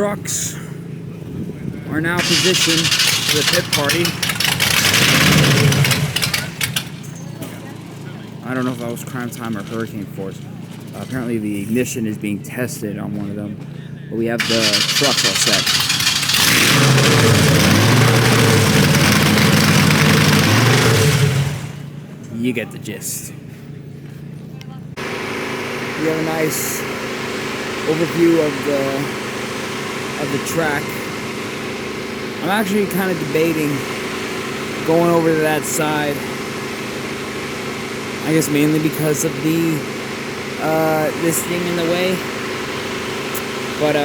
trucks are now positioned for the pit party. I don't know if that was Crime Time or Hurricane Force. Apparently the ignition is being tested on one of them. But we have the trucks all set. You get the gist. We have a nice overview of the track. I'm actually kind of debating going over to that side. I guess mainly because of the this thing in the way. But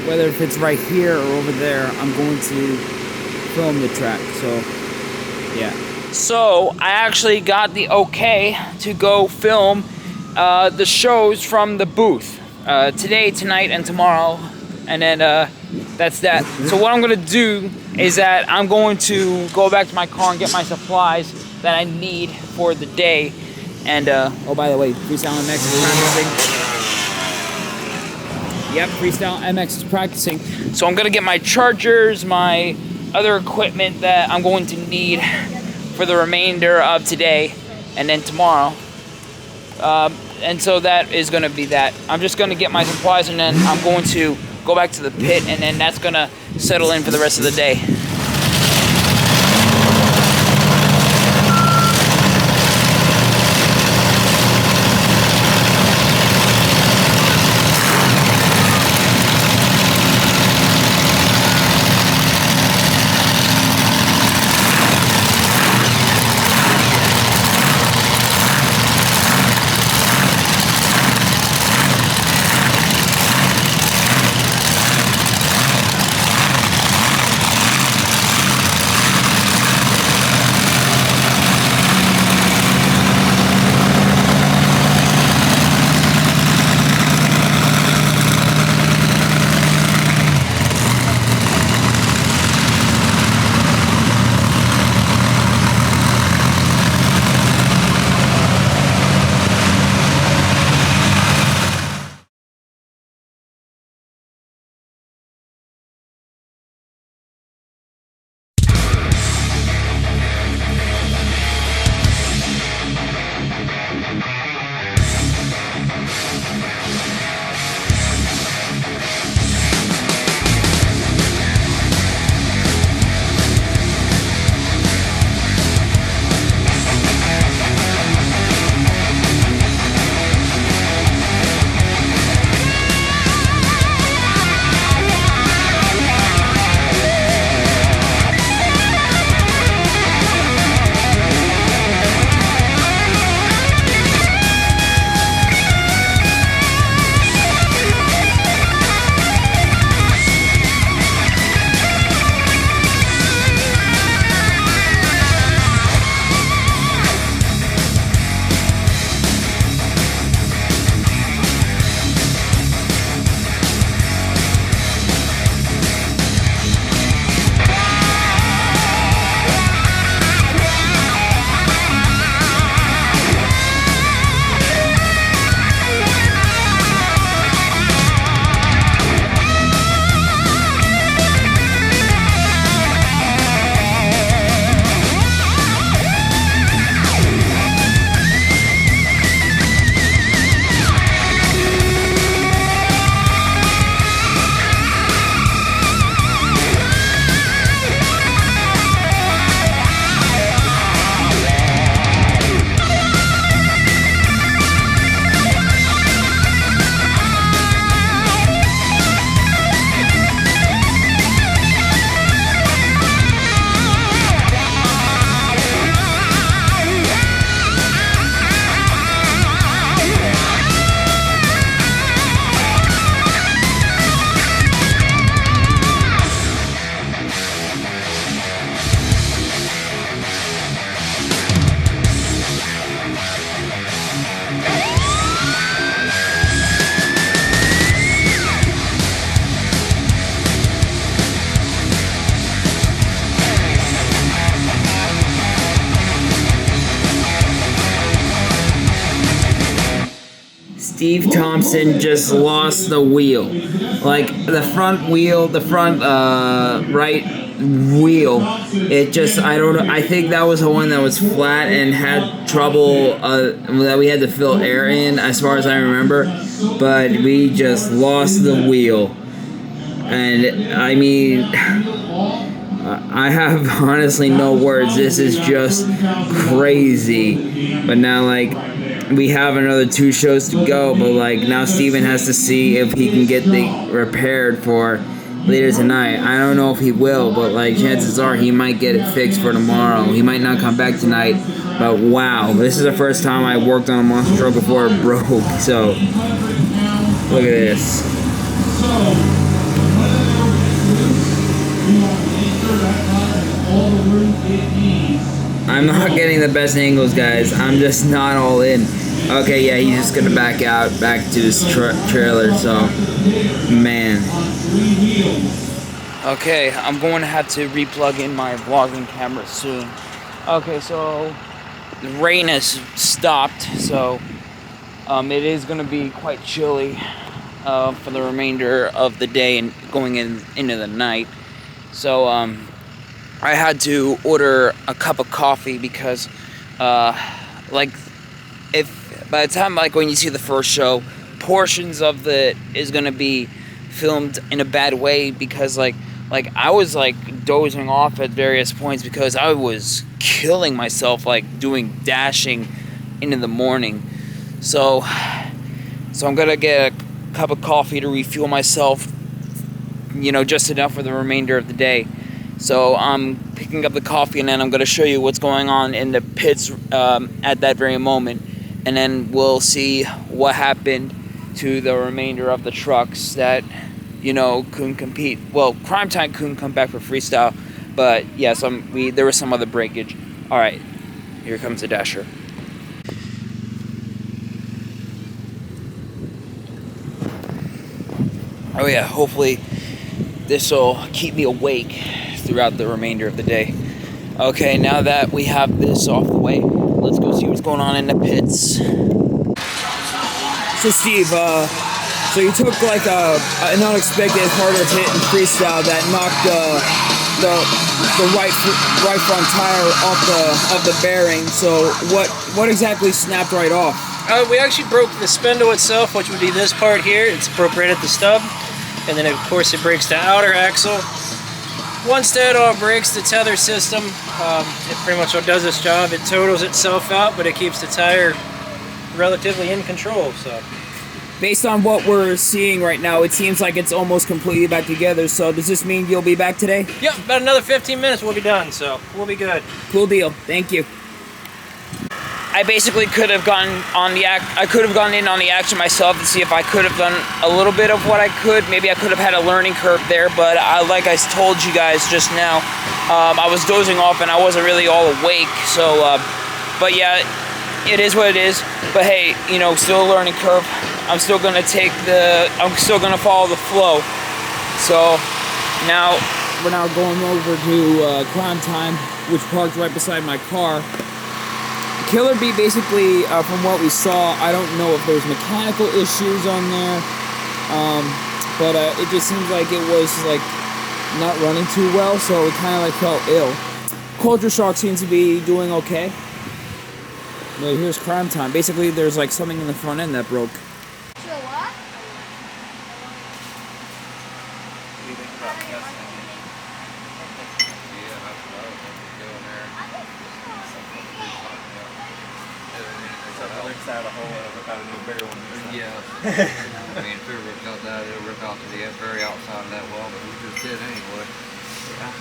whether if it's right here or over there, I'm going to film the track. So yeah. So I actually got the okay to go film the shows from the booth today, tonight, and tomorrow, and then that's that. So what I'm gonna do is that I'm going to go back to my car and get my supplies that I need for the day. And oh, by the way, Freestyle MX is practicing. Yep, Freestyle MX is practicing. So I'm gonna get my chargers, my other equipment that I'm going to need for the remainder of today and then tomorrow. And so that is gonna be that. I'm just gonna get my supplies and then I'm going to go back to the pit, and then that's gonna settle in for the rest of the day. Steve Thompson just lost the wheel. Like the front wheel, the front right wheel, it just, I don't know, I think that was the one that was flat and had trouble that we had to fill air in, as far as I remember. But we just lost the wheel. And I mean, I have honestly no words. This is just crazy. But now, like, we have another 2 shows to go, but like now Steven has to see if he can get the repaired for later tonight. I don't know if he will, but like chances are he might get it fixed for tomorrow. He might not come back tonight, but wow, this is the first time I worked on a monster truck before it broke. So look at this. I'm not getting the best angles, guys. I'm just not all in. Okay, yeah, he's just gonna back to his trailer, so, man. Okay, I'm going to have to replug in my vlogging camera soon. Okay, so the rain has stopped, so it is gonna be quite chilly for the remainder of the day and going into the night. So, I had to order a cup of coffee because, like, if by the time, like, when you see the first show, portions of it is gonna be filmed in a bad way because, like I was like dozing off at various points because I was killing myself, like doing dashing into the morning. So I'm gonna get a cup of coffee to refuel myself, you know, just enough for the remainder of the day. So I'm picking up the coffee and then I'm going to show you what's going on in the pits at that very moment. And then we'll see what happened to the remainder of the trucks that, you know, couldn't compete. Well, Crime Time couldn't come back for freestyle, but yeah, there was some other breakage. All right, here comes the Dasher. Oh yeah, hopefully this will keep me awake throughout the remainder of the day. Okay, now that we have this off the way, let's go see what's going on in the pits. So Steve, so you took like an unexpected harder hit in freestyle that knocked the right front tire off the bearing. So what exactly snapped right off? We actually broke the spindle itself, which would be this part here. It's broke right at the stub, and then of course it breaks the outer axle. Once that all breaks, the tether system, it pretty much does its job. It totals itself out, but it keeps the tire relatively in control. So, based on what we're seeing right now, it seems like it's almost completely back together. So does this mean you'll be back today? Yep, about another 15 minutes we'll be done, so we'll be good. Cool deal. Thank you. I basically could have gone on the I could have gone in on the action myself to see if I could have done a little bit of what I could. Maybe I could have had a learning curve there, but like I told you guys just now, I was dozing off and I wasn't really all awake. So, but yeah, it is what it is. But hey, you know, still a learning curve. I'm still gonna follow the flow. So now we're going over to Crime Time, which parked right beside my car. Killer Bee, basically, from what we saw, I don't know if there's mechanical issues on there, but it just seems like it was like not running too well, so it kind of like felt ill. Culture Shock seems to be doing okay. But here's Crime Time. Basically, there's like something in the front end that broke. Out a hole and rip out a new bigger one. Yeah. I mean, if it ripped out that, it'll rip out to the very outside of that well, but we just did anyway. Yeah.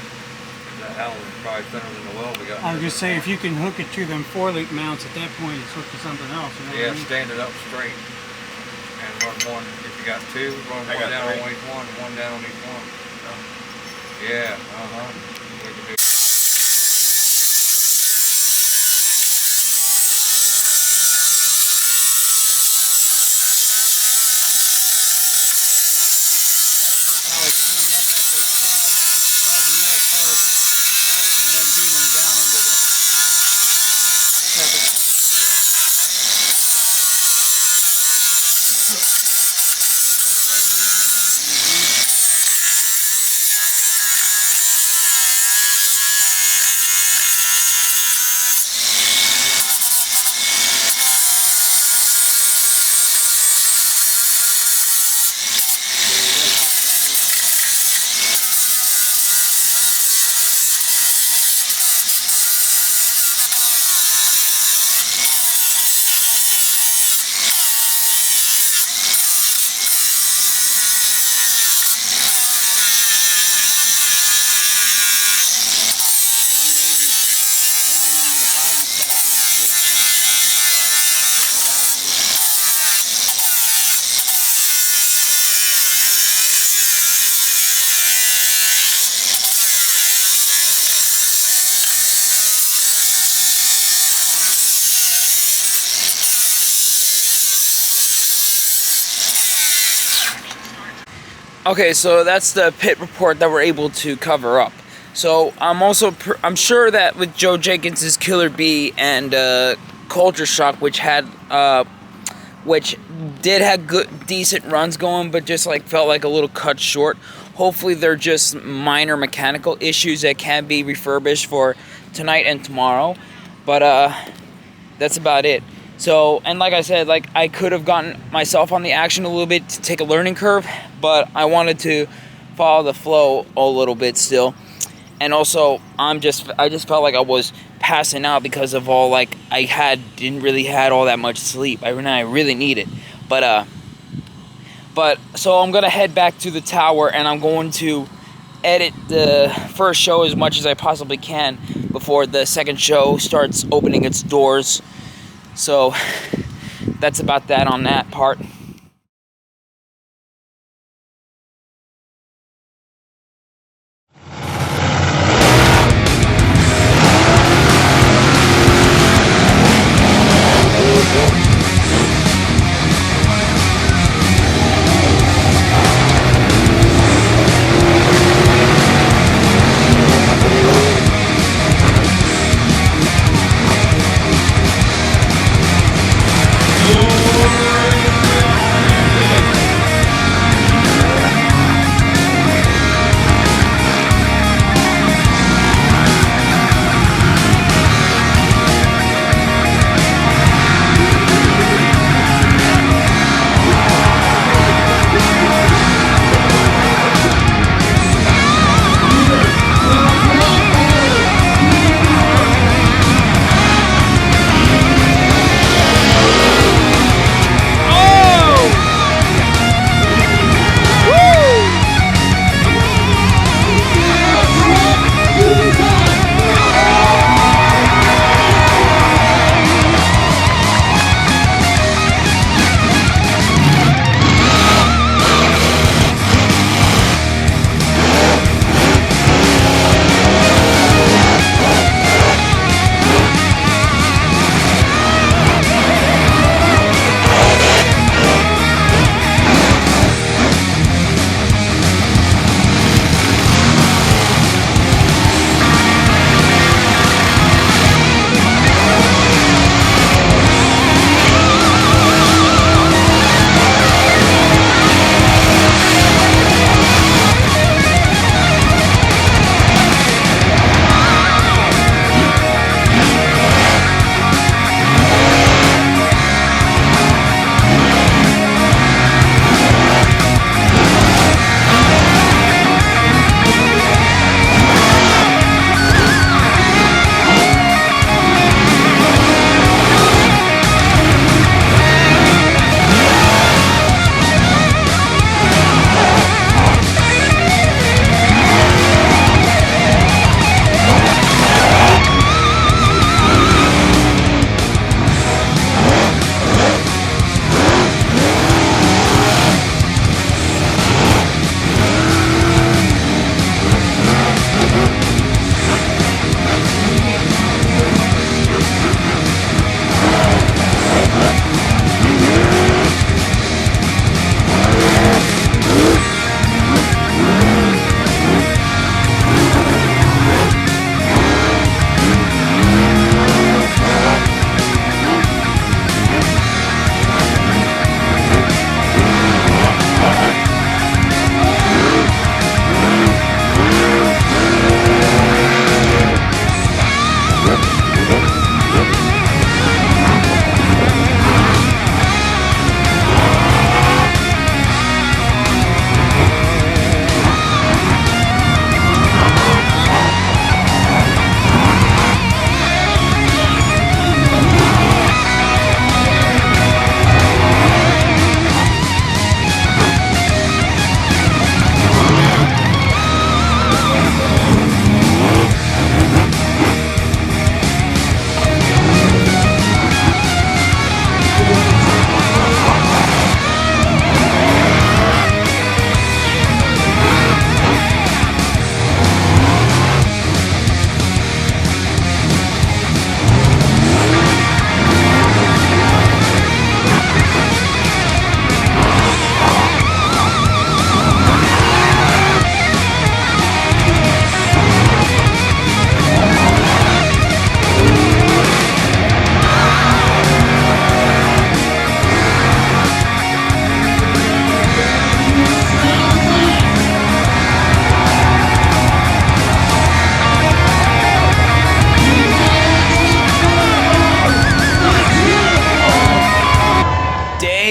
That Allen was probably thinner than the well we got. I was just saying, if you can hook it to them 4-loop mounts at that point, it's hooked to something else. You know yeah, what I mean? stand it up straight. And run one, if you got two, run one down on each one down on each one. Yeah, we can do. Okay, so that's the pit report that we're able to cover up. So I'm sure that with Joe Jenkins' Killer Bee and Culture Shock, which did have good, decent runs going, but just like felt like a little cut short. Hopefully they're just minor mechanical issues that can be refurbished for tonight and tomorrow. But that's about it. So, and like I said, like I could have gotten myself on the action a little bit to take a learning curve, but I wanted to follow the flow a little bit still. And also, I just felt like I was passing out because of all, like, didn't really had all that much sleep. I really need it. But so I'm gonna head back to the tower, and I'm going to edit the first show as much as I possibly can before the second show starts opening its doors. So that's about that on that part.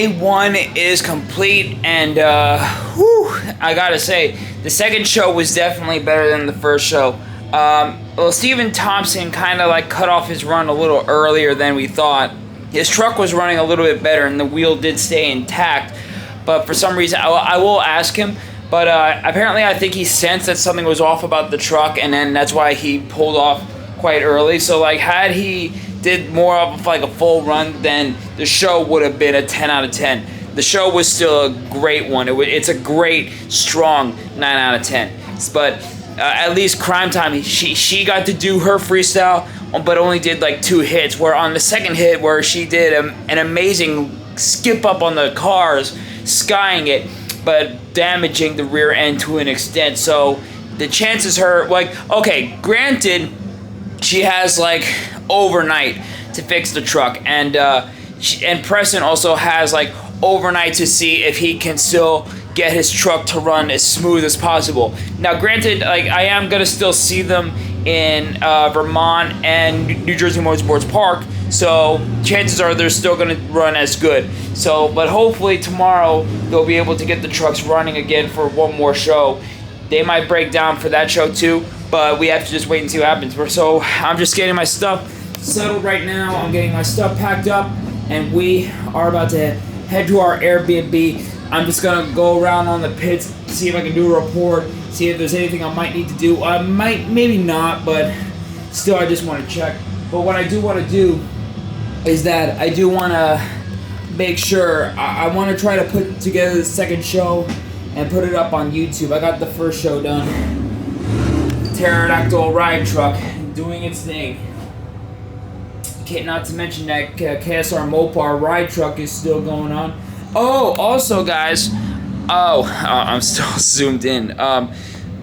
day one is complete, and I gotta say, the second show was definitely better than the first show. Well, Stephen Thompson kind of like cut off his run a little earlier than we thought. His truck was running a little bit better, and the wheel did stay intact. But for some reason, I will ask him. But apparently, I think he sensed that something was off about the truck, and then that's why he pulled off quite early. So, like, had he did more of like a full run, then the show would have been a 10 out of 10. The show was still a great one. It's a great, strong 9 out of 10. But at least Crime Time, she got to do her freestyle, but only did like 2 hits. Where on the second hit, where she did an amazing skip up on the cars, skying it, but damaging the rear end to an extent. So the chances her, like, okay, granted, she has like overnight to fix the truck, and Preston also has like overnight to see if he can still get his truck to run as smooth as possible. Now, granted, like, I am gonna still see them in Vermont and New Jersey Motorsports Park, so chances are they're still gonna run as good. So, but hopefully tomorrow they'll be able to get the trucks running again for one more show. They might break down for that show too, but we have to just wait and see what happens. So I'm just getting my stuff settled right now. I'm getting my stuff packed up, and we are about to head to our Airbnb. I'm just gonna go around on the pits, see if I can do a report, see if there's anything I might need to do. I might, maybe not, but still I just want to check. But what I do want to do is that I do want to make sure, I want to try to put together the second show and put it up on YouTube. I got the first show done. Pterodactyl ride truck doing its thing. Not to mention that KSR Mopar ride truck is still going on. Oh, also, guys, I'm still zoomed in.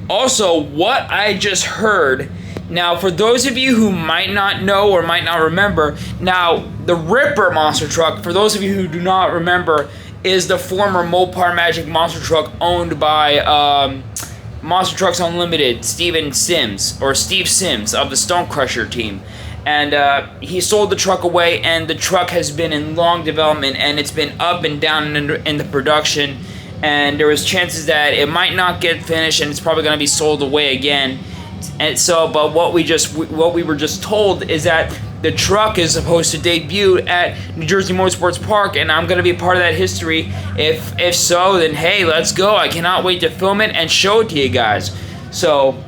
Also, what I just heard. Now, for those of you who might not know or might not remember, now the Ripper monster truck, for those of you who do not remember, is the former Mopar Magic monster truck owned by Monster Trucks Unlimited, Steve Sims of the Stone Crusher team. And he sold the truck away, and the truck has been in long development, and it's been up and down in the production, and there was chances that it might not get finished, and it's probably going to be sold away again. And so, but what we were just told is that the truck is supposed to debut at New Jersey Motorsports Park, and I'm going to be a part of that history. If so, then hey, let's go. I cannot wait to film it and show it to you guys. So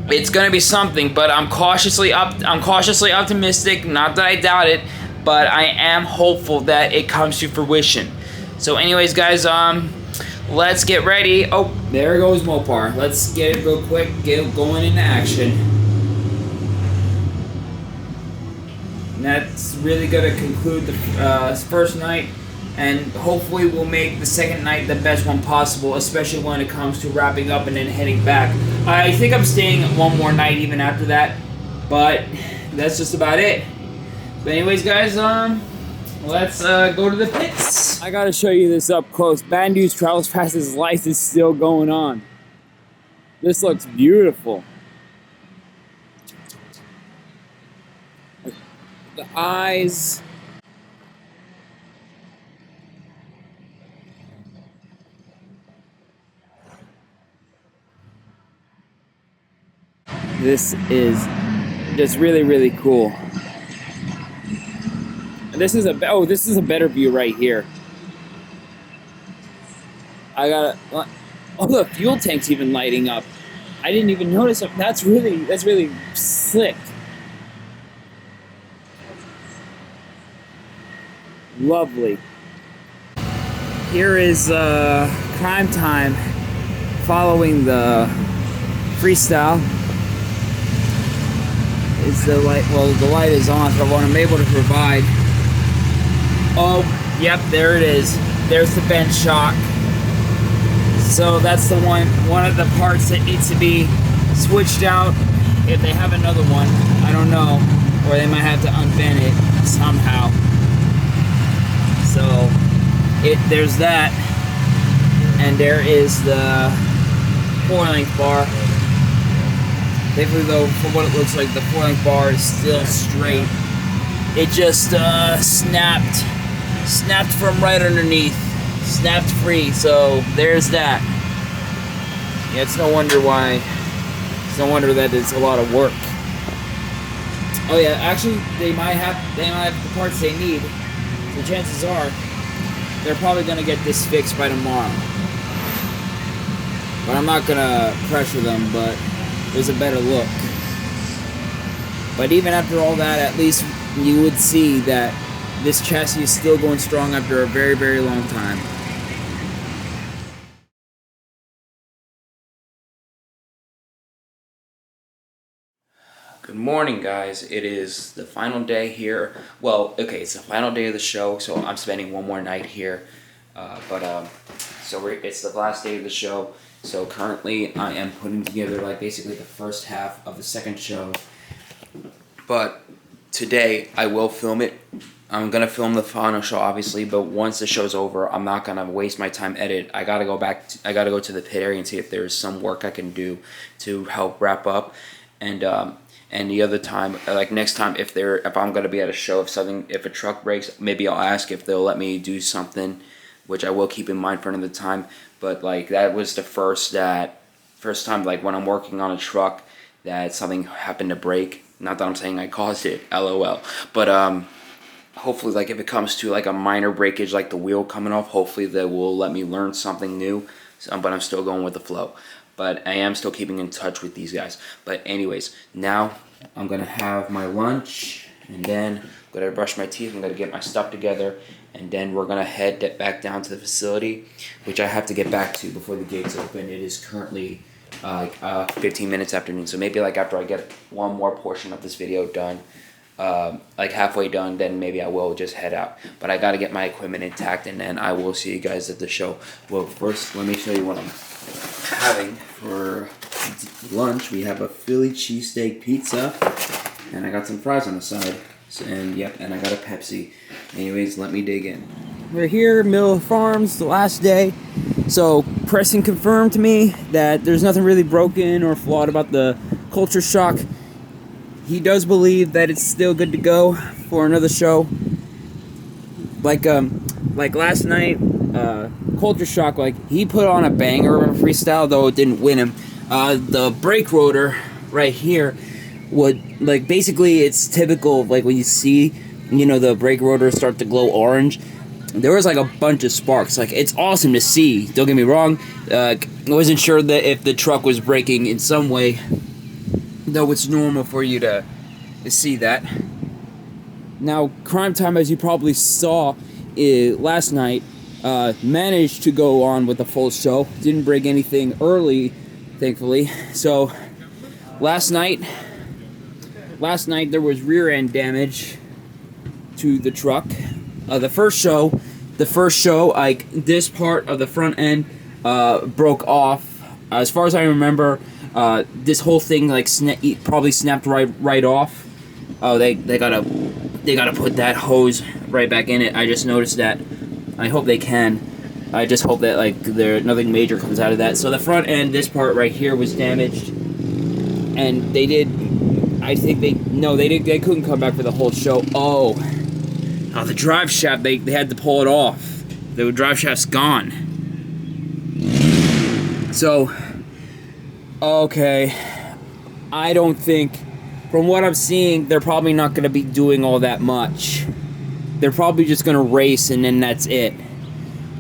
it's going to be something, but I'm cautiously optimistic. Not that I doubt it, but I am hopeful that it comes to fruition. So anyways, guys, let's get ready. Oh, there goes Mopar. Let's get it real quick, get it going into action. And that's really going to conclude the first night, and hopefully we'll make the second night the best one possible, especially when it comes to wrapping up and then heading back. I think I'm staying one more night even after that, but that's just about it. But anyways, guys, let's go to the pits. I gotta show you this up close. Bad News Travels Fast, his life is still going on. This looks beautiful. The eyes. This is just really, really cool. This is a better view right here. I got oh, the fuel tank's even lighting up. I didn't even notice it. That's really slick. Lovely. Here is Crime Time following the freestyle. Is the light, well, the light is on for what I'm able to provide. Oh, yep, there it is. There's the bench shock. So that's the one of the parts that needs to be switched out. If they have another one, I don't know, or they might have to unbend it somehow. So there's that, and there is the 4-link bar. Thankfully, though, for what it looks like, the 4-link bar is still straight. It just snapped snapped from right underneath. Snapped free, so there's that. Yeah, it's no wonder that it's a lot of work. Oh yeah, actually they might have the parts they need. So chances are they're probably gonna get this fixed by tomorrow. But I'm not gonna pressure them, but there's a better look. But even after all that, at least you would see that this chassis is still going strong after a very, very long time. Good morning, guys. It is the final day here. Well, okay, it's the final day of the show, so I'm spending one more night here. It's the last day of the show. So currently, I am putting together like basically the first half of the second show. But today, I will film it. I'm gonna film the final show, obviously. But once the show's over, I'm not gonna waste my time edit. I gotta go to the pit area and see if there's some work I can do to help wrap up. And the other time, like next time, if I'm gonna be at a show, if a truck breaks, maybe I'll ask if they'll let me do something, which I will keep in mind for another time. But like that was the first time, like when I'm working on a truck, that something happened to break. Not that I'm saying I caused it, LOL. But hopefully, like if it comes to like a minor breakage, like the wheel coming off, hopefully they will let me learn something new. But I'm still going with the flow. But I am still keeping in touch with these guys. But anyways, now I'm going to have my lunch. And then I'm going to brush my teeth. I'm going to get my stuff together. And then we're going to head back down to the facility, which I have to get back to before the gates open. It is currently 15 minutes after noon. So maybe like after I get one more portion of this video done, like halfway done, then maybe I will just head out. But I got to get my equipment intact, and then I will see you guys at the show. Well, first, let me show you what I'm having for lunch. We have a Philly cheesesteak pizza, and I got some fries on the side. And I got a Pepsi. Anyways, let me dig in. We're here, Mill Farms, the last day. So Preston confirmed to me that there's nothing really broken or flawed about the Culture Shock. He does believe that it's still good to go for another show. Like last night, Culture Shock, like he put on a banger of a freestyle, though it didn't win him. The brake rotor right here would, like, basically it's typical of, like, when you see, you know, the brake rotor start to glow orange. There was like a bunch of sparks. Like, it's awesome to see, don't get me wrong. I wasn't sure that if the truck was braking in some way, though it's normal for you to see that. Now, Crime Time, as you probably saw last night, managed to go on with the full show. Didn't break anything early, thankfully. So last night there was rear end damage to the truck. The first show, like this part of the front end broke off. As far as I remember, this whole thing like probably snapped right off. Oh, they gotta put that hose right back in it. I just noticed that. I hope they can. I just hope that like nothing major comes out of that. So the front end, this part right here was damaged, and they couldn't come back for the whole show. Oh, the drive shaft, they had to pull it off. The drive shaft's gone. So, okay, I don't think, from what I'm seeing, they're probably not going to be doing all that much. They're probably just going to race, and then that's it.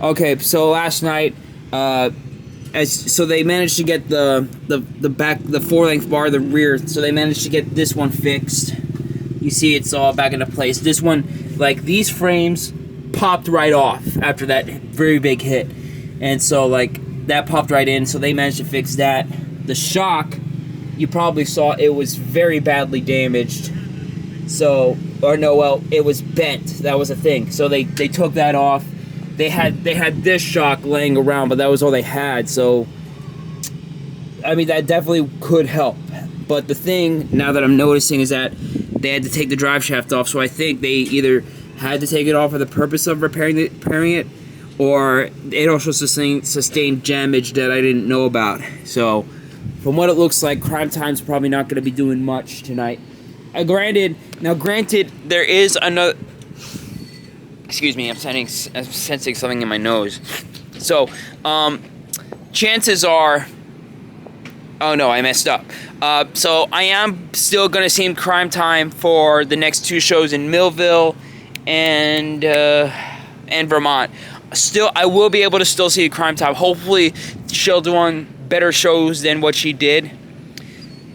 Okay, so last night, so they managed to get the back, the 4-length bar, the rear, so they managed to get this one fixed. You see it's all back into place. This one, like, these frames popped right off after that very big hit. And so, like, that popped right in, so they managed to fix that. The shock, you probably saw it was very badly damaged. So, or no, well, it was bent. That was a thing. So they took that off. They had this shock laying around, but that was all they had. So, I mean, that definitely could help. But the thing, now that I'm noticing, is that they had to take the drive shaft off. So I think they either had to take it off for the purpose of repairing it, or it also sustained damage that I didn't know about. So, from what it looks like, Crime Time's probably not going to be doing much tonight. Granted, there is another... Excuse me, I'm sensing something in my nose. So, chances are... Oh no, I messed up. So I am still going to see him Crime Time for the next 2 shows in Millville and Vermont. Still, I will be able to still see Crime Time. Hopefully, she'll do on better shows than what she did.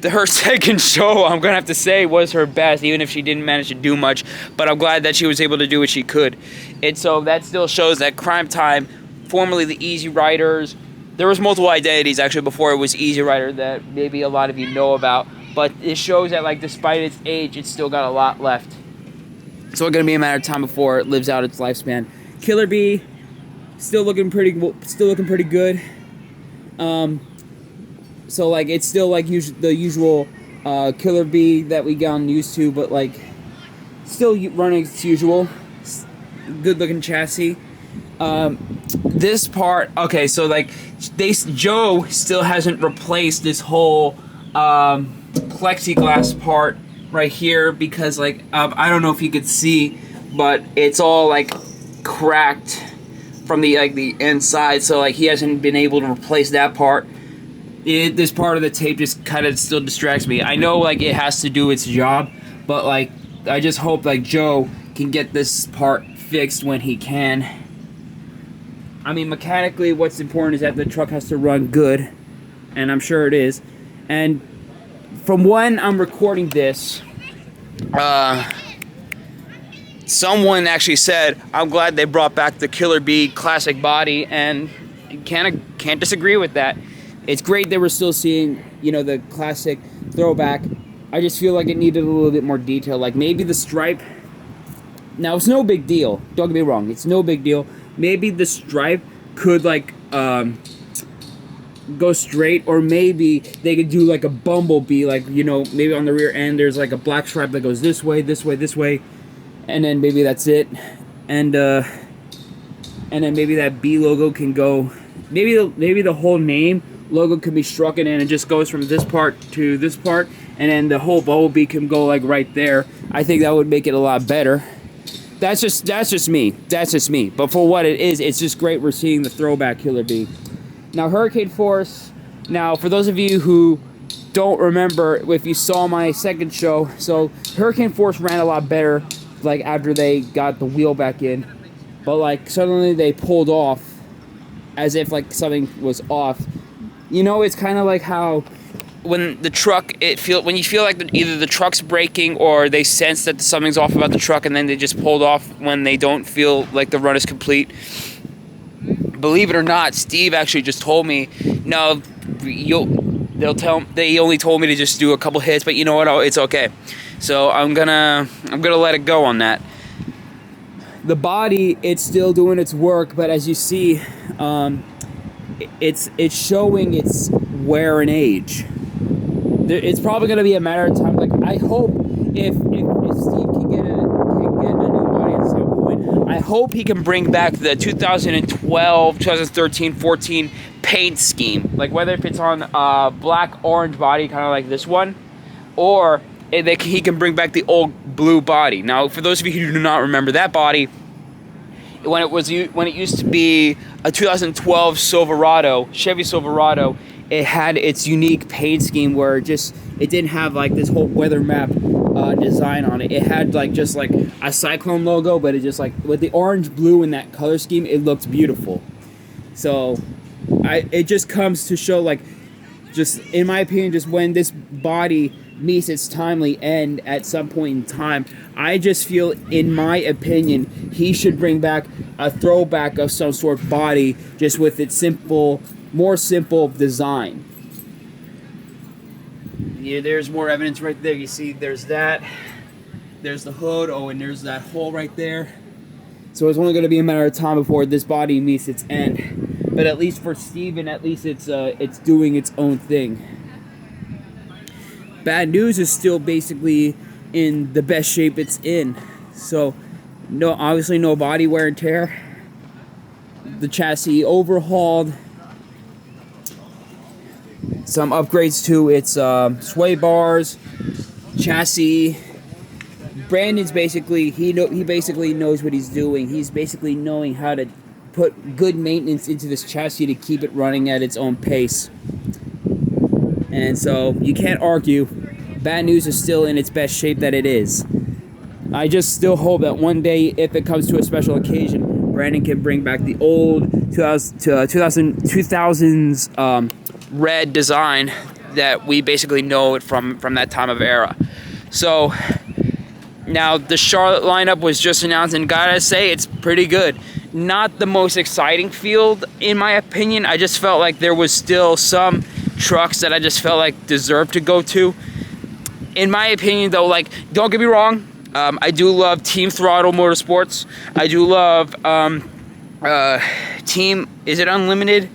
Her second show, I'm going to have to say, was her best, even if she didn't manage to do much. But I'm glad that she was able to do what she could. And so that still shows that Crime Time, formerly the Easy Riders, there was multiple identities actually before it was Easy Rider that maybe a lot of you know about. But it shows that, like, despite its age, it's still got a lot left. So it's going to be a matter of time before it lives out its lifespan. Killer Bee, still looking pretty good. So, like, it's still, like, the usual Killer Bee that we gotten used to, but, like, still running as usual. Good-looking chassis. This part, okay, so, like, Joe still hasn't replaced this whole plexiglass part right here because, like, I don't know if you could see, but it's all, like, cracked from the, like, the inside, so, like, he hasn't been able to replace that part. This part of the tape just kind of still distracts me. I know, like, it has to do its job, but, like, I just hope, like, Joe can get this part fixed when he can. I mean, mechanically, what's important is that the truck has to run good, and I'm sure it is. And from when I'm recording this, someone actually said, I'm glad they brought back the Killer Bee classic body, and can't disagree with that. It's great that we're still seeing, you know, the classic throwback. I just feel like it needed a little bit more detail. Like, maybe the stripe... Now, it's no big deal. Don't get me wrong. It's no big deal. Maybe the stripe could, like, go straight, or maybe they could do, like, a bumblebee, like, you know, maybe on the rear end there's, like, a black stripe that goes this way, this way, this way, and then maybe that's it. And then maybe that B logo can go... Maybe the whole name logo can be struck in and it just goes from this part to this part, and then the whole bumblebee can go, like, right there. I think that would make it a lot better. That's just me. That's just me. But for what it is, it's just great we're seeing the throwback Killer Bee. Now, Hurricane Force. Now, for those of you who don't remember, if you saw my second show, so Hurricane Force ran a lot better, like, after they got the wheel back in. But, like, suddenly they pulled off as if, like, something was off. You know, it's kind of like how when the truck, when you feel like either the truck's braking or they sense that something's off about the truck, and then they just pulled off when they don't feel like the run is complete. Believe it or not, Steve actually just told me, no, they only told me to just do a couple hits, but you know what? It's okay. So I'm gonna let it go on that. The body, it's still doing its work, but as you see, it's showing its wear and age. It's probably going to be a matter of time. Like, I hope if Steve can get a new body at some point, I hope he can bring back the 2012, 2013, 14 paint scheme. Like, whether if it's on black orange body, kind of like this one, or he can bring back the old blue body. Now, for those of you who do not remember that body, when it used to be a 2012 Chevy Silverado, it had its unique paint scheme where it didn't have, like, this whole weather map design on it. It had, like, just like a Cyclone logo, but it just, like, with the orange blue in that color scheme, it looked beautiful. So it just comes to show, like, just in my opinion, just when this body meets its timely end at some point in time, I just feel, in my opinion, he should bring back a throwback of some sort of body, just with its more simple design. Yeah, there's more evidence right there. You see, there's that. There's the hood. Oh, and there's that hole right there. So it's only going to be a matter of time before this body meets its end. But at least for Steven, at least it's doing its own thing. Bad News is still basically in the best shape it's in. So, obviously no body wear and tear. The chassis overhauled. Some upgrades to its sway bars, chassis, Brandon's basically he basically knows what he's doing. He's basically knowing how to put good maintenance into this chassis to keep it running at its own pace. And so you can't argue. Bad News is still in its best shape that it is. I just still hope that one day, if it comes to a special occasion, Brandon can bring back the old 2000s red design that we basically know it from that time of era. So now the Charlotte lineup was just announced, and gotta say, it's pretty good. Not the most exciting field, in my opinion. I just felt like there was still some trucks that I just felt like deserved to go to. In my opinion, though, like, don't get me wrong, I do love Team Throttle Motorsports. I do love Team, is it Unlimited?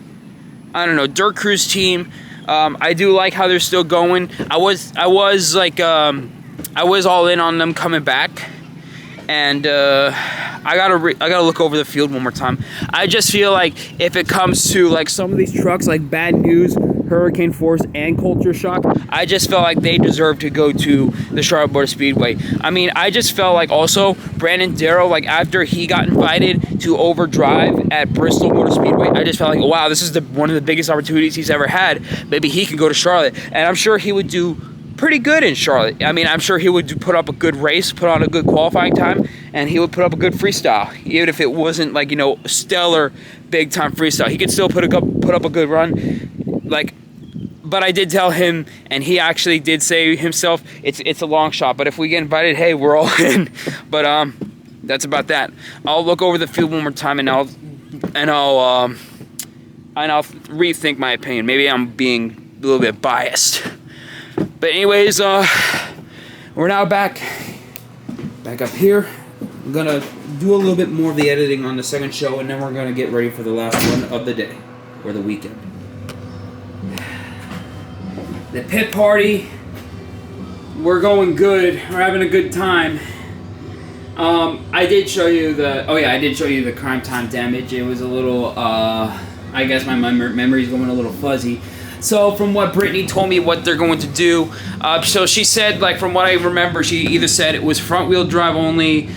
I don't know, Dirt Cruise Team. I do like how they're still going. I was all in on them coming back, and I gotta look over the field one more time. I just feel like if it comes to like some of these trucks, like Bad News, Hurricane Force, and Culture Shock, I just felt like they deserve to go to the Charlotte Motor Speedway. I mean, I just felt like also Brandon Darrow, like after he got invited to overdrive at Bristol Motor Speedway, I just felt like, wow, this is one of the biggest opportunities he's ever had. Maybe he can go to Charlotte, and I'm sure he would do pretty good in Charlotte. I mean, I'm sure he would put up a good race, put on a good qualifying time, and he would put up a good freestyle. Even if it wasn't like, you know, stellar big time freestyle, he could still put up a good run. Like, but I did tell him, and he actually did say himself, it's a long shot, but if we get invited, hey, we're all in. But that's about that. I'll look over the field one more time, and I'll rethink my opinion. Maybe I'm being a little bit biased. But anyways, we're now back up here. I'm gonna do a little bit more of the editing on the second show, and then we're gonna get ready for the last one of the day, or the weekend. The pit party, we're going good. We're having a good time. I did show you the crime time damage. It was a little, I guess my memory's going a little fuzzy. So from what Brittany told me what they're going to do, so she said, like, from what I remember, she either said it was front wheel drive only.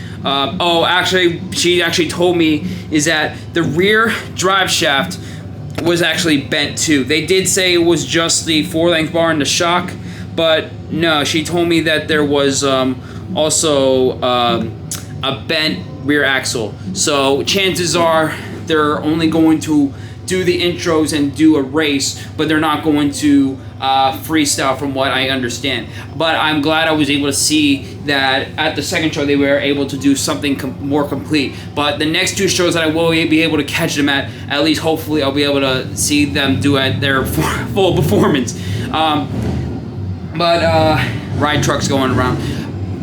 She actually told me is that the rear drive shaft was actually bent too. They did say it was just the 4-length bar and the shock, but no, she told me that there was also a bent rear axle. So chances are they're only going to do the intros and do a race, but they're not going to freestyle, from what I understand. But I'm glad I was able to see that at the second show they were able to do something more complete. But the next two shows that I will be able to catch them at least hopefully I'll be able to see them do at their full performance. Ride trucks going around.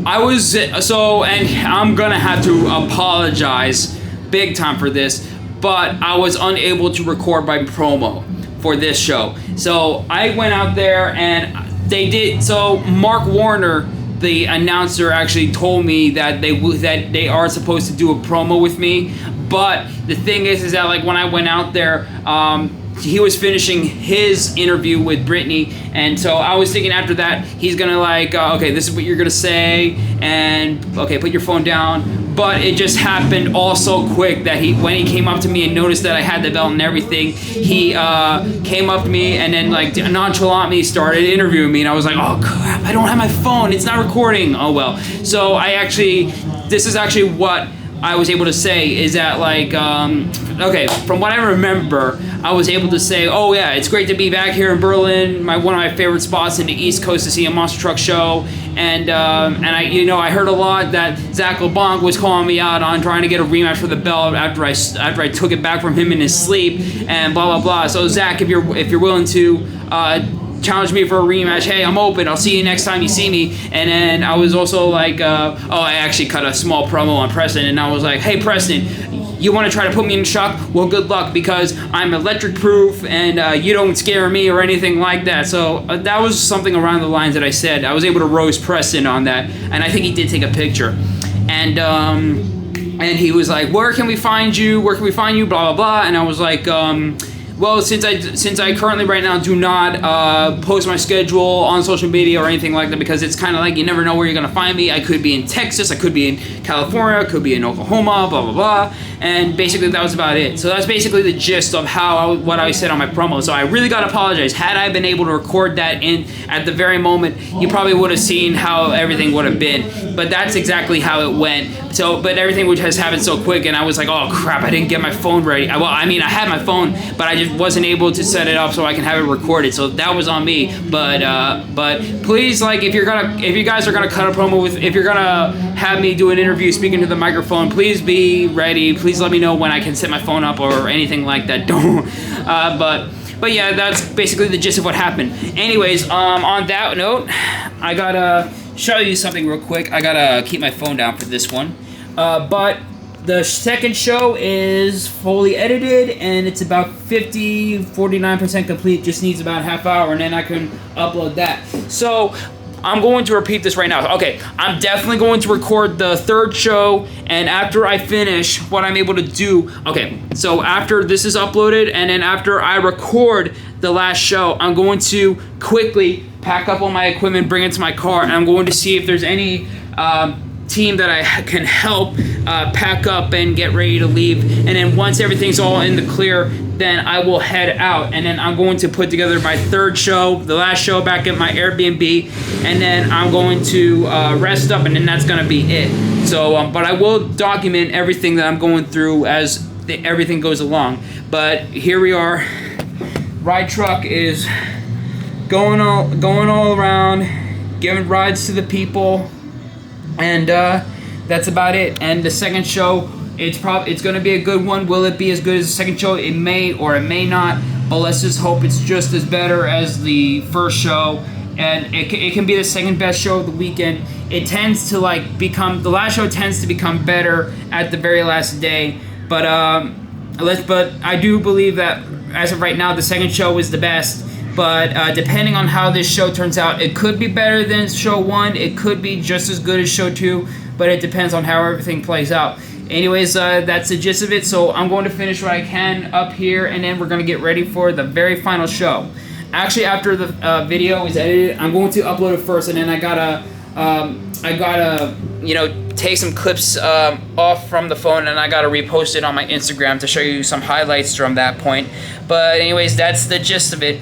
And I'm gonna have to apologize big time for this, but I was unable to record my promo for this show. So I went out there and they did. So Mark Warner, the announcer, actually told me that they are supposed to do a promo with me. But the thing is that like when I went out there, he was finishing his interview with Brittany, and so I was thinking after that he's gonna okay, this is what you're gonna say, and okay, put your phone down. But it just happened all so quick that when he came up to me and noticed that I had the belt and everything, he came up to me and then like nonchalantly started interviewing me, and I was like, oh crap, I don't have my phone, it's not recording. Oh well. So this is actually what I was able to say is that okay, from what I remember, I was able to say, oh yeah, it's great to be back here in Berlin, one of my favorite spots in the East Coast to see a monster truck show, and I heard a lot that Zach LeBlanc was calling me out on trying to get a rematch for the belt after I took it back from him in his sleep, and blah blah blah. So Zach, if you're willing to challenge me for a rematch, hey, I'm open. I'll see you next time you see me. And then I was also like, I actually cut a small promo on Preston, and I was like, hey Preston, you want to try to put me in shock? Well, good luck, because I'm electric proof and you don't scare me or anything like that. So that was something around the lines that I said. I was able to roast Preston on that, and I think he did take a picture. And he was like, where can we find you? Where can we find you? Blah, blah, blah. And I was like, well, since I currently right now do not post my schedule on social media or anything like that, because it's kind of like you never know where you're gonna find me. I could be in Texas, I could be in California, I could be in Oklahoma, blah blah blah, and basically that was about it. So that's basically the gist of what I said on my promo. So I really gotta apologize. Had I been able to record that in at the very moment, you probably would have seen how everything would have been. But that's exactly how it went. So, but everything has happened so quick, and I was like, oh crap, I didn't get my phone ready. Well, I mean, I had my phone, but I just wasn't able to set it up so I can have it recorded. So that was on me. But please, like, if you guys are gonna cut a promo if you're gonna have me do an interview speaking to the microphone, please be ready. Please let me know when I can set my phone up or anything like that. Don't. But yeah, that's basically the gist of what happened. Anyways, on that note, I gotta show you something real quick. I gotta keep my phone down for this one. But the second show is fully edited, and it's about 49% complete. Just needs about a half hour, and then I can upload that. So I'm going to repeat this right now. Okay, I'm definitely going to record the third show, and after I finish what I'm able to do, okay, so after this is uploaded, and then after I record the last show, I'm going to quickly pack up all my equipment, bring it to my car, and I'm going to see if there's any team that I can help pack up and get ready to leave. And then once everything's all in the clear, then I will head out, and then I'm going to put together my third show, the last show back at my Airbnb, and then I'm going to rest up, and then that's gonna be it. So, but I will document everything that I'm going through as everything goes along. But here we are. Ride truck is going all around, giving rides to the people, and that's about it. And the second show, it's going to be a good one. Will it be as good as the second show? It may or it may not, but let's just hope it's just as better as the first show. And it can be the second best show of the weekend. It tends to the last show tends to become better at the very last day. But I do believe that as of right now, the second show is the best. But depending on how this show turns out, it could be better than show 1. It could be just as good as show 2. But it depends on how everything plays out. Anyways, that's the gist of it. So I'm going to finish what I can up here, and then we're going to get ready for the very final show. Actually, after the video is edited, I'm going to upload it first, and then I gotta take some clips off from the phone, and I gotta repost it on my Instagram to show you some highlights from that point. But anyways, that's the gist of it.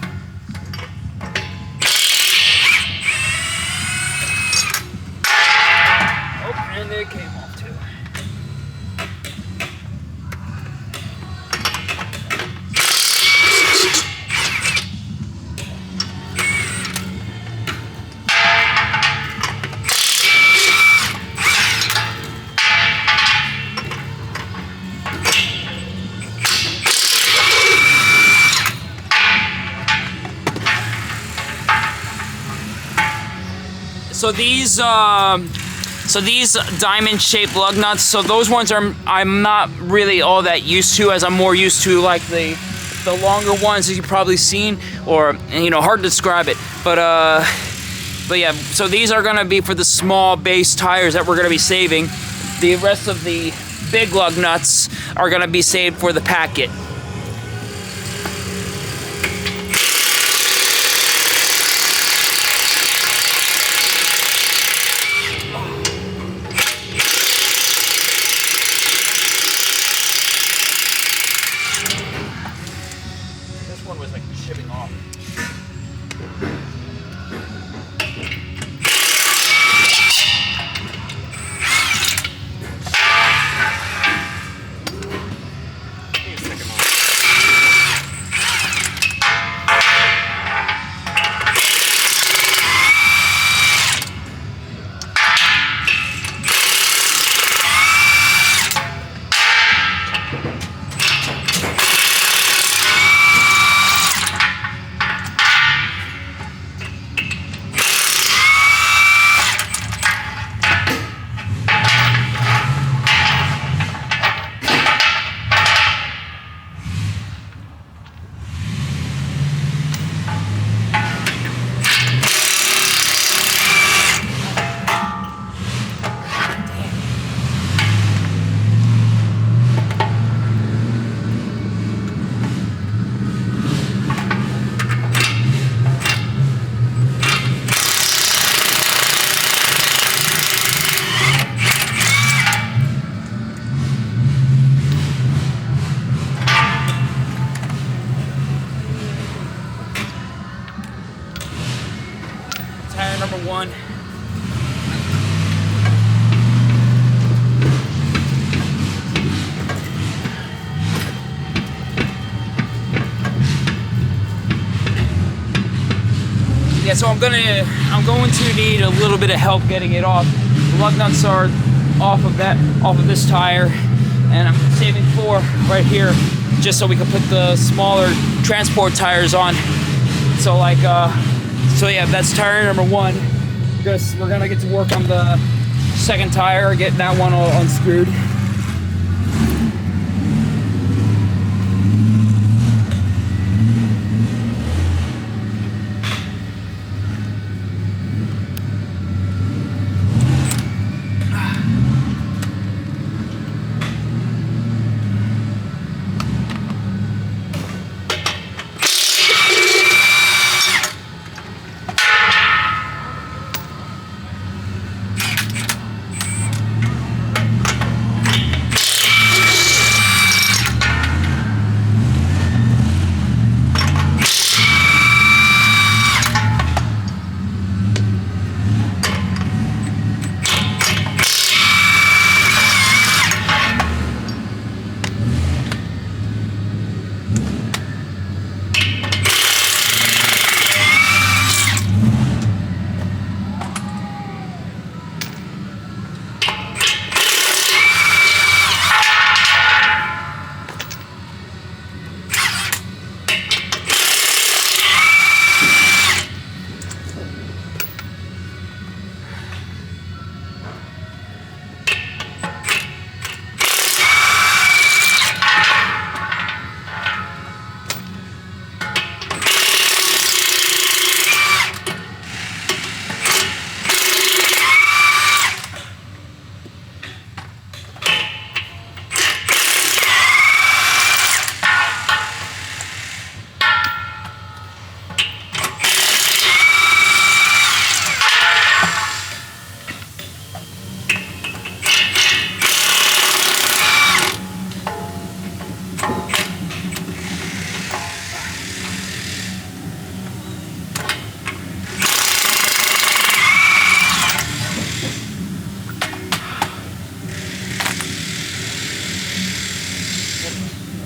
So these diamond-shaped lug nuts. So those ones I'm not really all that used to, as I'm more used to like the longer ones, as you've probably seen, or hard to describe it. But yeah. So these are gonna be for the small base tires that we're gonna be saving. The rest of the big lug nuts are gonna be saved for the packet. This one was like shipping off. Tire number 1. Yeah, so I'm going to need a little bit of help getting it off. The lug nuts are off of this tire, and I'm saving 4 right here just so we can put the smaller transport tires on. So so yeah, that's tire number 1. We're gonna get to work on the second tire, getting that one all unscrewed.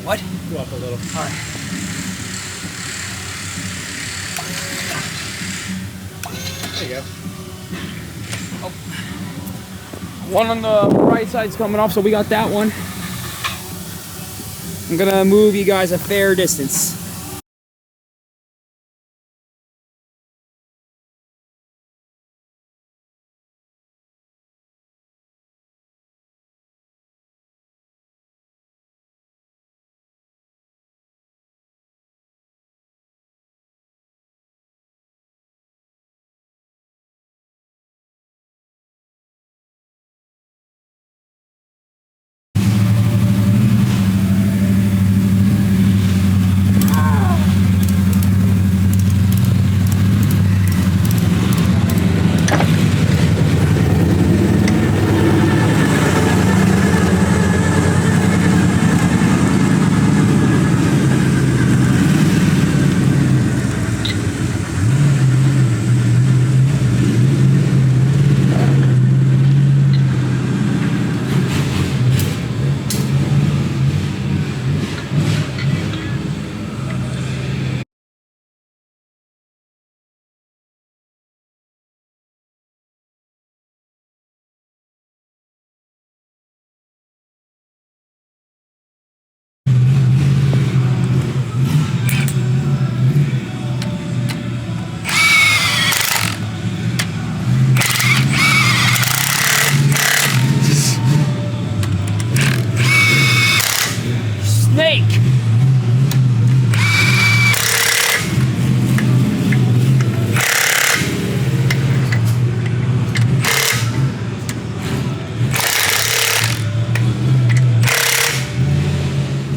What? Go up a little. All right. There you go. One on the right side's coming off, so we got that one. I'm gonna move you guys a fair distance.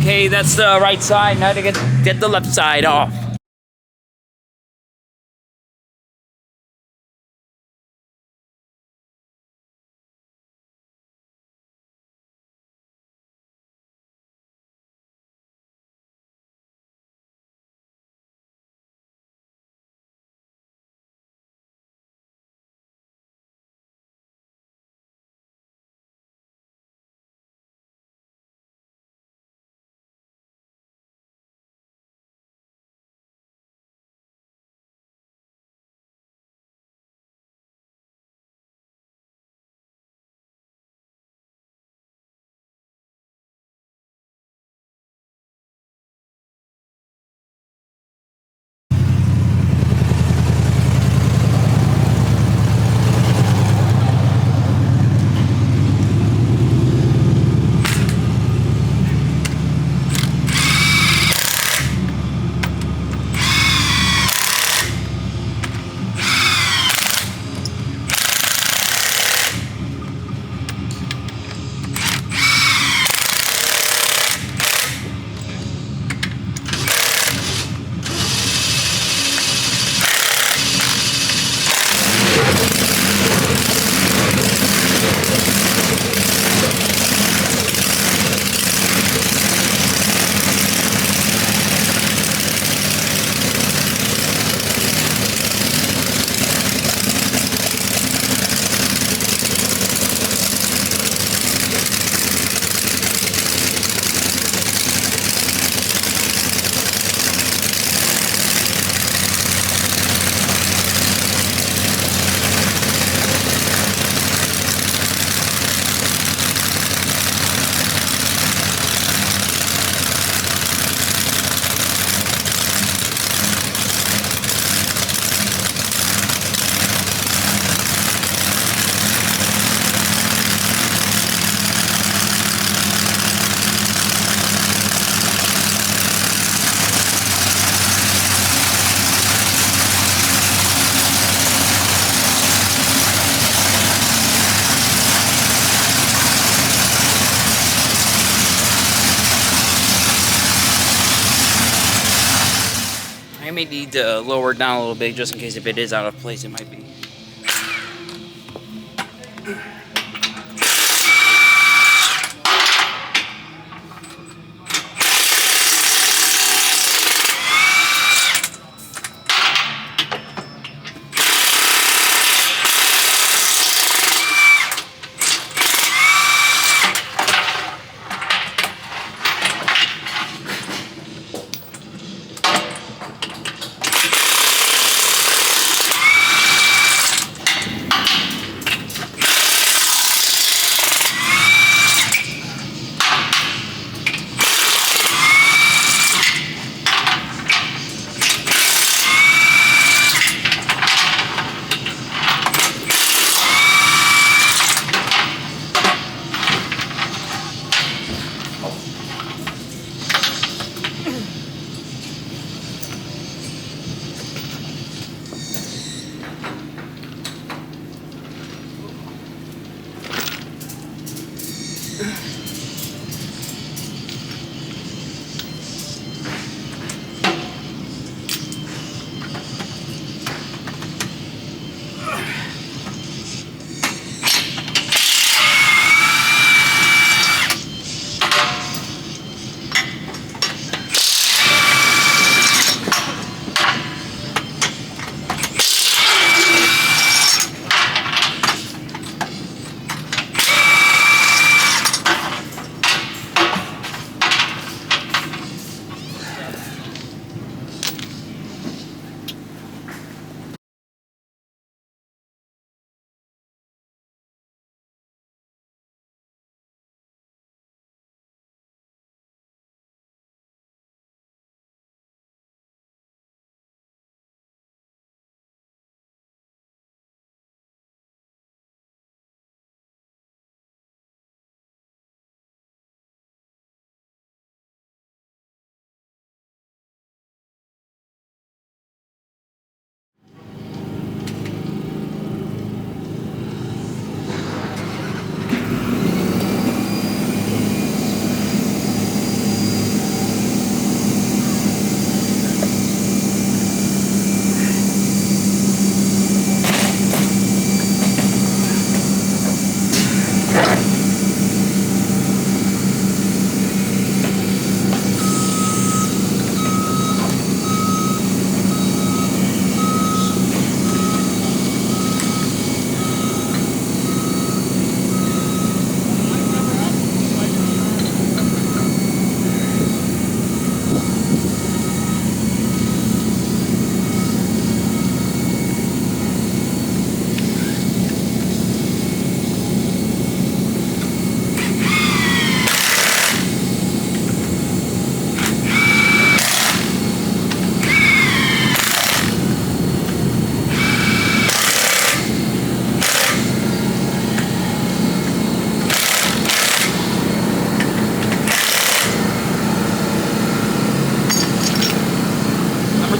Okay, that's the right side. Now to get the left side off. I may need to lower it down a little bit just in case if it is out of place, it might be.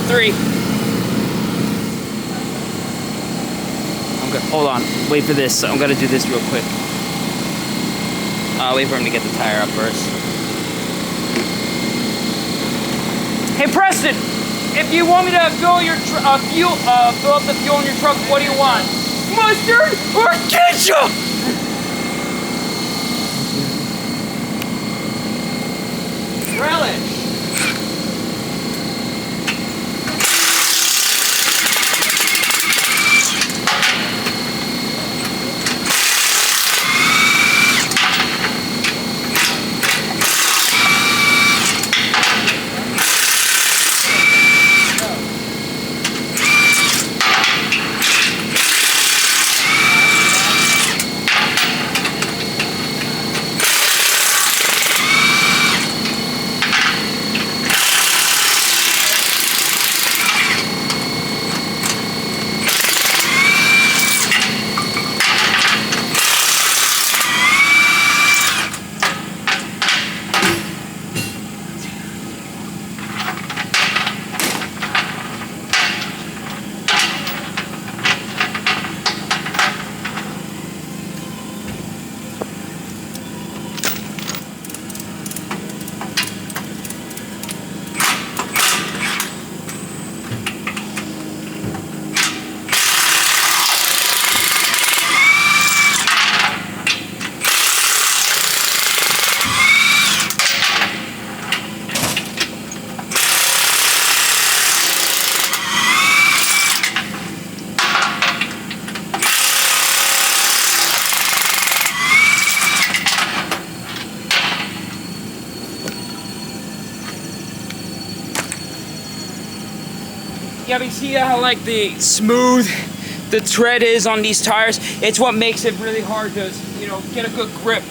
3. Okay, hold on. Wait for this. I'm gonna do this real quick. Wait for him to get the tire up first. Hey Preston, if you want me to fill your fill up the fuel in your truck, what do you want? Mustard or ketchup? Relish. Yeah, but you see how like the smooth the tread is on these tires? It's what makes it really hard to, you know, get a good grip.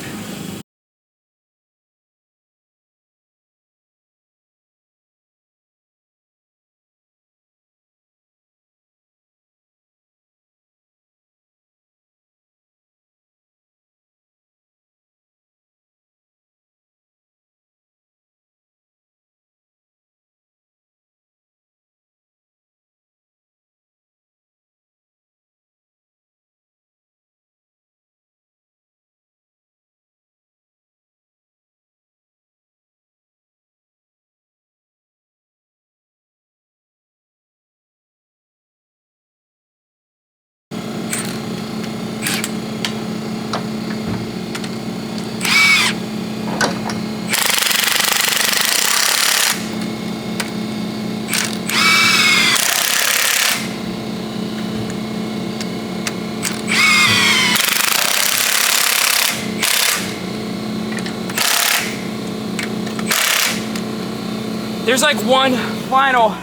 There's like one final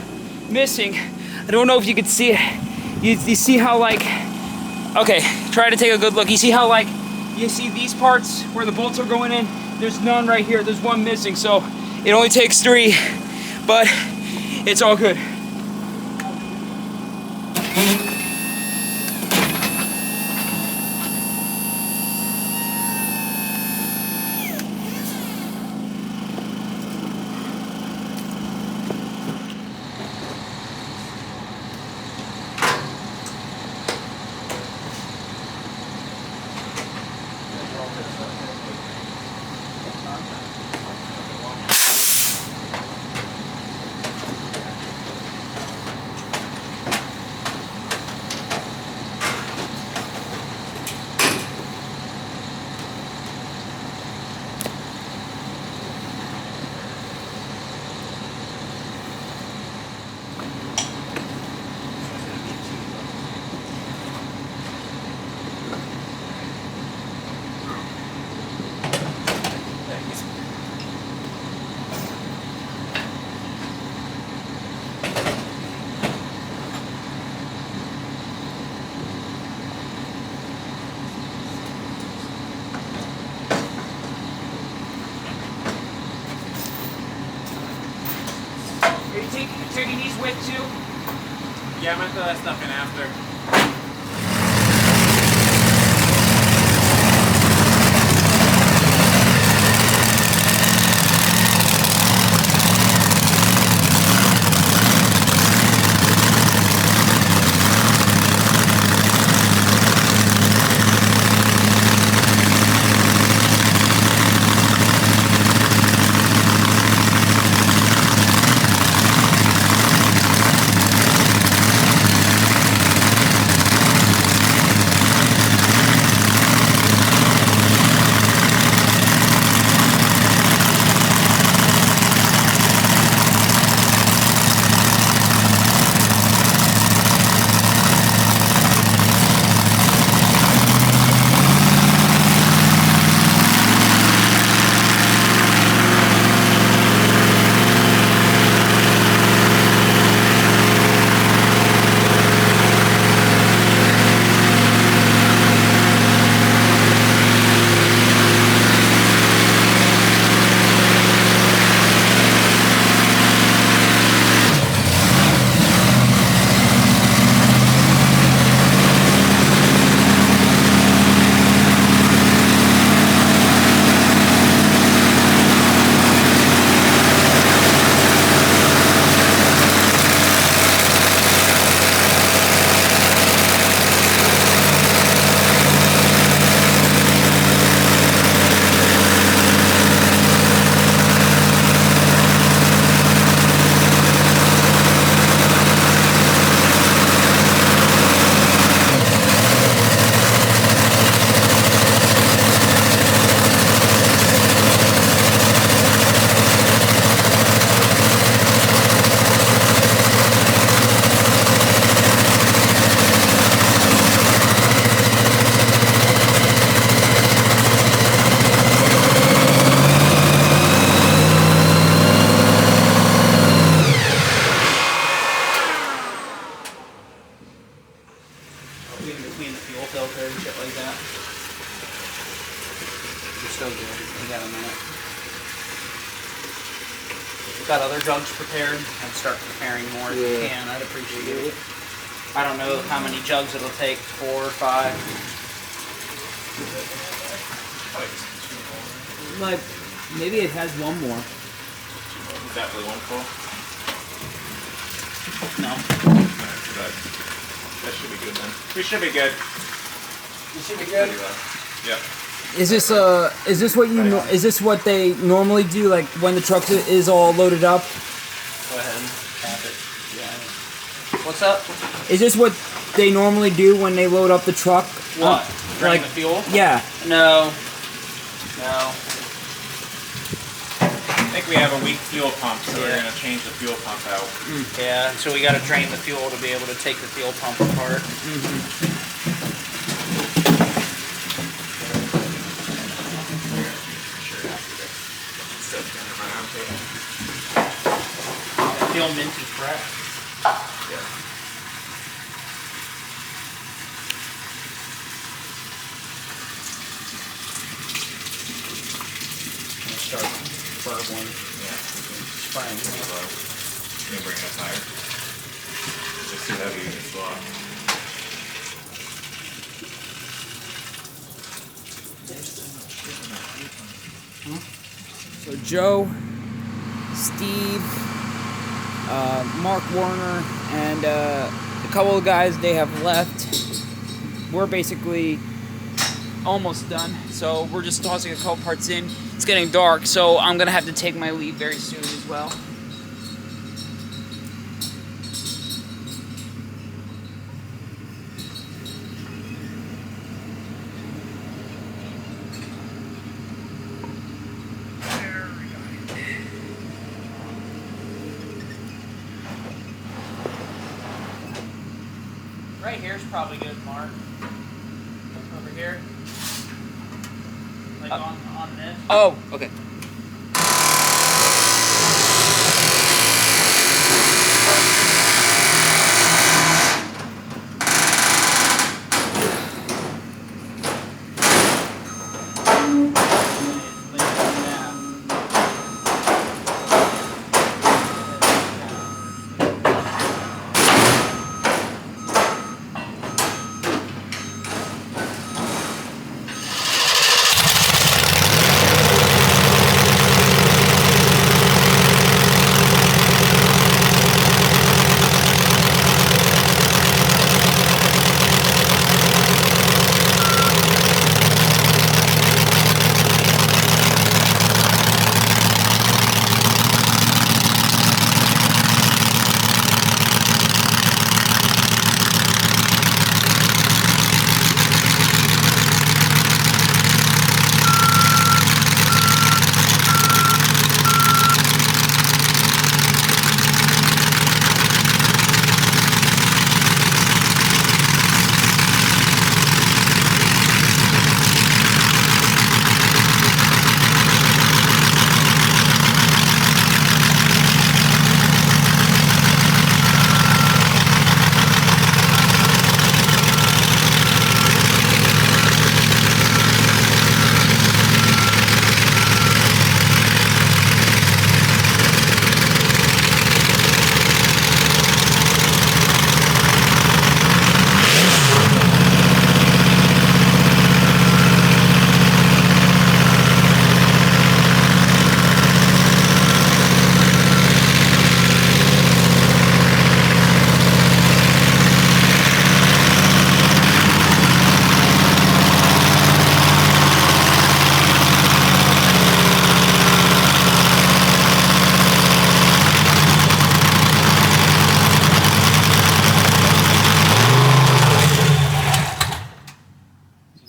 missing. I don't know if you can see it. You see how like, okay, try to take a good look. You see how like, you see these parts where the bolts are going in? There's none right here. There's one missing. So it only takes 3, but it's all good. Taking these with too? Yeah, I'm gonna throw that stuff in after. got other jugs prepared, and start preparing more if you can. I'd appreciate it. I don't know how many jugs it'll take, 4 or 5. Like, maybe it has one more. Definitely one full. No. That should be good then. We should be good. You should be good. Yeah. Is this what they normally do? Like when the truck is all loaded up? Go ahead and tap it. Yeah. What's up? Is this what they normally do when they load up the truck? What? Drain Like the fuel? yeah. No. No. I think we have a weak fuel pump, so we're Yeah. gonna change the fuel pump out. Yeah, so we got to drain the fuel to be able to take the fuel pump apart. I feel minty fresh. Start burbling. Spraying. Can you bring it up higher? It's too heavy to block. So Joe, Steve, Mark Warner, and a couple of guys they have left. We're basically almost done, so we're just tossing a couple parts in. It's getting dark, so I'm gonna have to take my leave very soon as well. Right here is probably good, Mark. Over here. Like on this. Oh, okay.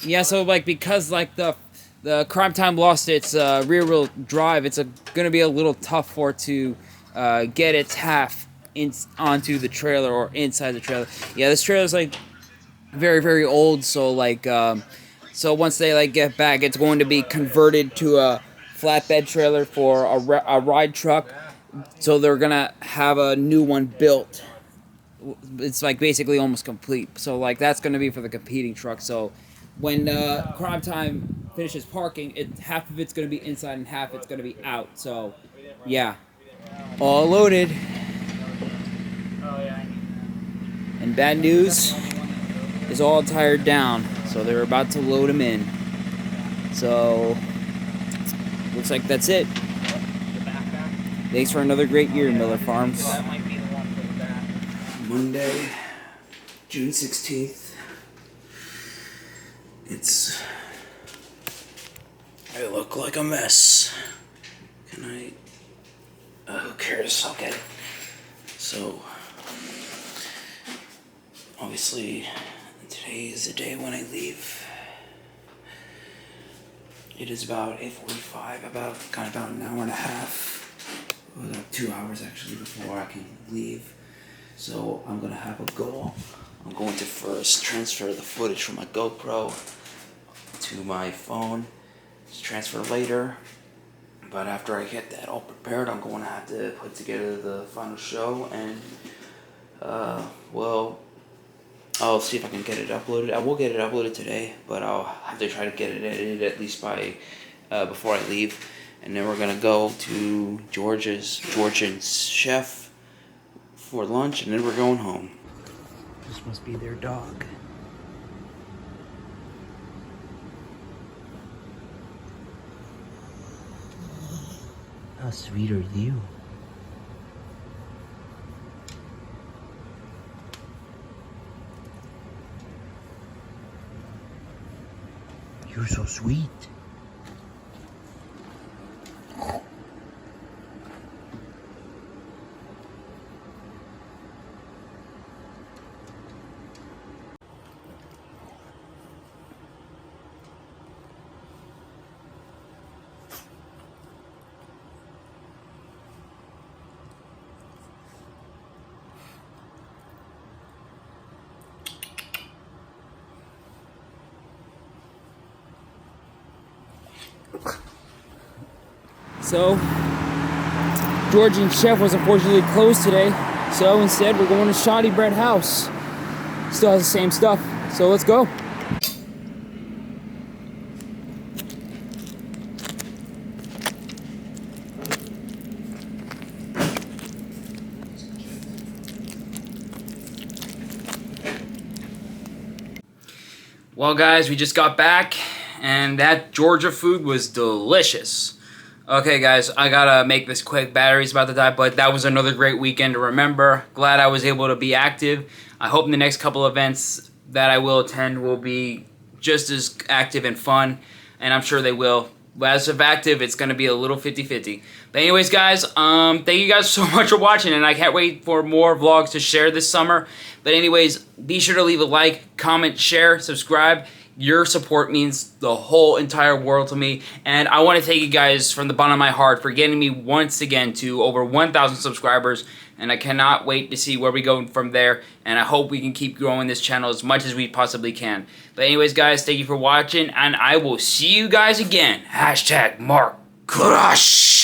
Yeah, so like because like the Crime Time lost its rear wheel drive, it's gonna be a little tough for it to get its half onto the trailer or inside the trailer. Yeah, this trailer's like very, very old, so like so once they like get back, it's going to be converted to a flatbed trailer for a ride truck. So they're gonna have a new one built. It's like basically almost complete. So like that's gonna be for the competing truck. So when Crime Time finishes parking, half of it's gonna be inside and half it's gonna be out. So yeah, All loaded. Oh yeah, I need And bad news is all tired down. So they're about to load them in. So looks like that's it. the backpack. Thanks for another great year, Miller Farms. That might be the one for the back. Monday, June 16th. I look like a mess. Can I? Who cares? I'll get it. So, obviously, today is the day when I leave. It is about 8:45, about an hour and a half. Well, 2 hours actually before I can leave. So I'm gonna have a goal. I'm going to first transfer the footage from my GoPro to my phone. Just transfer later. But after I get that all prepared, I'm going to have to put together the final show, and well, I'll see if I can get it uploaded. I will get it uploaded today, but I'll have to try to get it edited at least by before I leave. And then we're gonna go to George's Chef for lunch, and then we're going home. This must be their dog. How sweet are you? You're so sweet. So, Georgian Chef was unfortunately closed today, so instead we're going to Shoddy Bread House. Still has the same stuff, so let's go. Well guys, we just got back, and that Georgia food was delicious. Okay guys, I gotta make this quick. Battery's about to die, but that was another great weekend to remember. Glad I was able to be active. I hope the next couple events that I will attend will be just as active and fun, and I'm sure they will. But as of active, it's gonna be a little 50-50. But anyways guys, thank you guys so much for watching, and I can't wait for more vlogs to share this summer. But anyways, be sure to leave a like, comment, share, subscribe. Your support means the whole entire world to me, and I want to thank you guys from the bottom of my heart for getting me once again to over 1,000 subscribers, and I cannot wait to see where we go from there, and I hope we can keep growing this channel as much as we possibly can. But anyways guys, thank you for watching, and I will see you guys again. #MarkKurash.